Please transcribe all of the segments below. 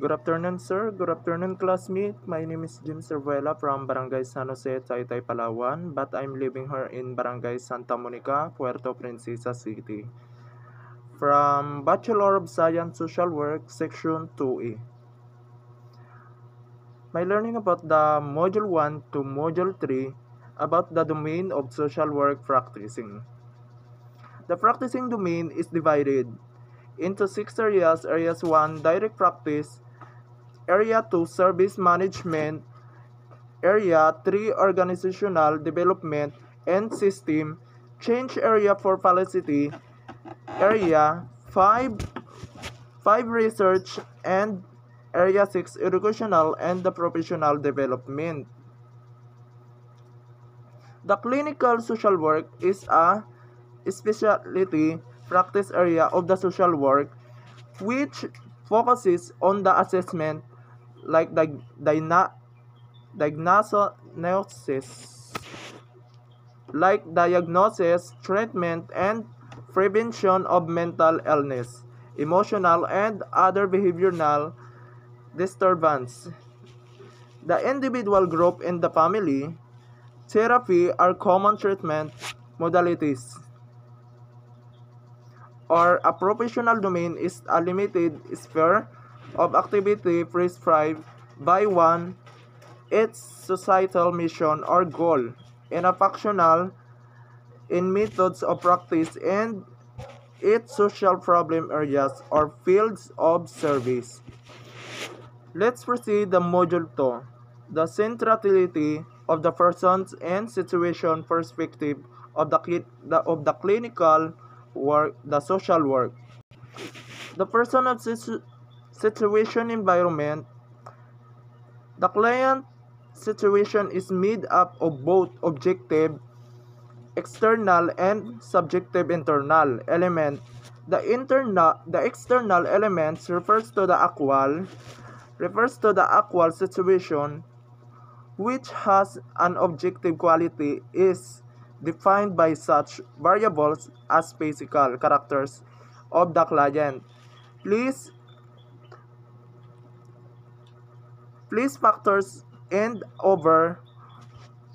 Good afternoon, sir. Good afternoon, classmate. My name is Jim Cervela from Barangay San Jose, Taytay, Palawan, but I'm living here in Barangay Santa Monica, Puerto Princesa City. From Bachelor of Science Social Work, Section 2E. My learning about the Module 1 to Module 3 about the domain of social work practicing. The practicing domain is divided into 6 areas. Areas 1, direct practice. Area 2, service management. Area 3, organizational development and system change. Area 4, felicity. Area 5, research, and Area 6, educational and the professional development. The clinical social work is a specialty practice area of the social work which focuses on the assessment like the diagnosis, treatment, and prevention of mental illness, emotional, and other behavioral disturbance. The individual, group, and the family therapy are common treatment modalities. Or a professional domain is a limited sphere of activity prescribed by one its societal mission or goal, and a functional in methods of practice and its social problem areas or fields of service. Let's proceed the module 2, the centrality of the persons and situation perspective of the clinical work, the social work. The person of situation environment. The client situation is made up of both objective external and subjective internal element. The external elements refers to the actual situation, which has an objective quality, is defined by such variables as physical characters of the client. Please factors and over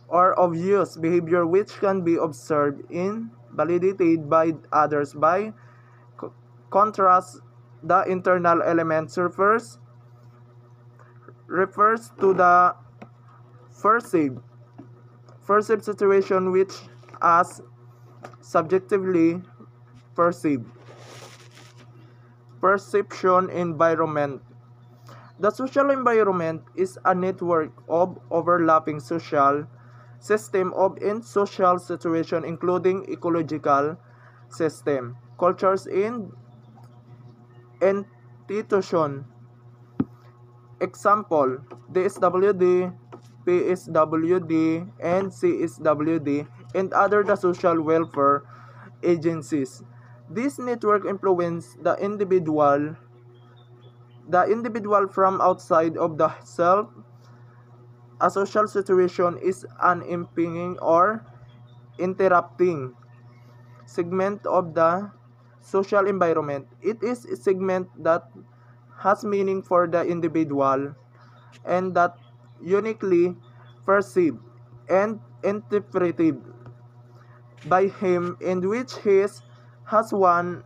or obvious behavior which can be observed in validated by others. By contrast, the internal elements refers to the perceived situation which as subjectively perceived. Perception environment. The social environment is a network of overlapping social system of in social situation including ecological system, cultures, and institution. Example, DSWD, PSWD, and CSWD, and other the social welfare agencies. This network influence the individual from outside of the self. A social situation is an impinging or interrupting segment of the social environment. It is a segment that has meaning for the individual and that uniquely perceived and interpreted by him, in which he has one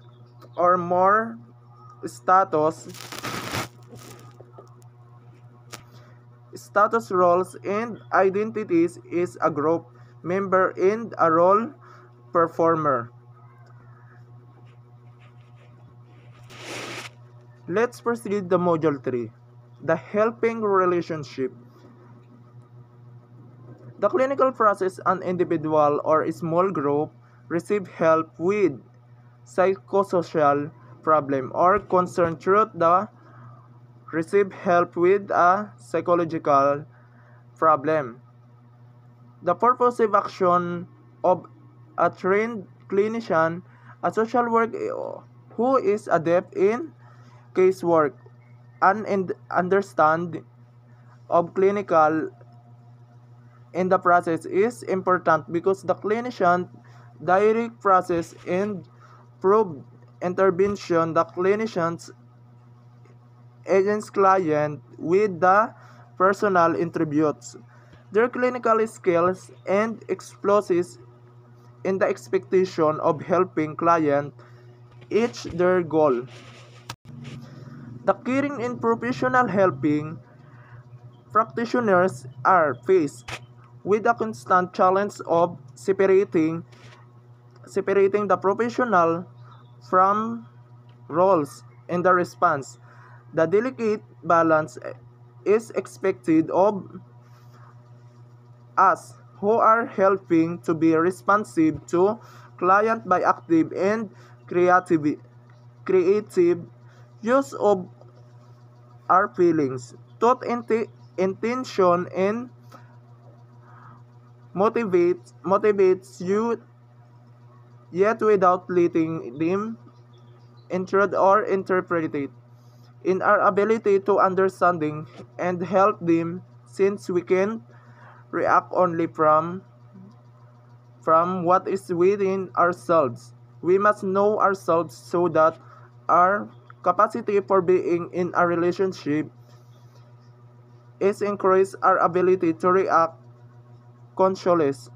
or more status roles and identities, is a group member and a role performer. Let's proceed to module 3, the helping relationship. The clinical process, an individual or a small group receive help with psychosocial problem or concern through the receive help with a psychological problem. The purposive action of a trained clinician, a social worker who is adept in casework and understand of clinical in the process is important because the clinician direct process and prove intervention. The clinicians agent's client with the personal attributes, their clinical skills, and explosives in the expectation of helping client reach their goal. The caring and professional helping practitioners are faced with the constant challenge of separating the professional from roles in the response. The delicate balance is expected of us who are helping to be responsive to client by active and creative use of our feelings, thought, intention, and motivates you, yet without letting them intrude or interpret it in our ability to understanding and help them, since we can react only from what is within ourselves. We must know ourselves so that our capacity for being in a relationship is increase our ability to react consciously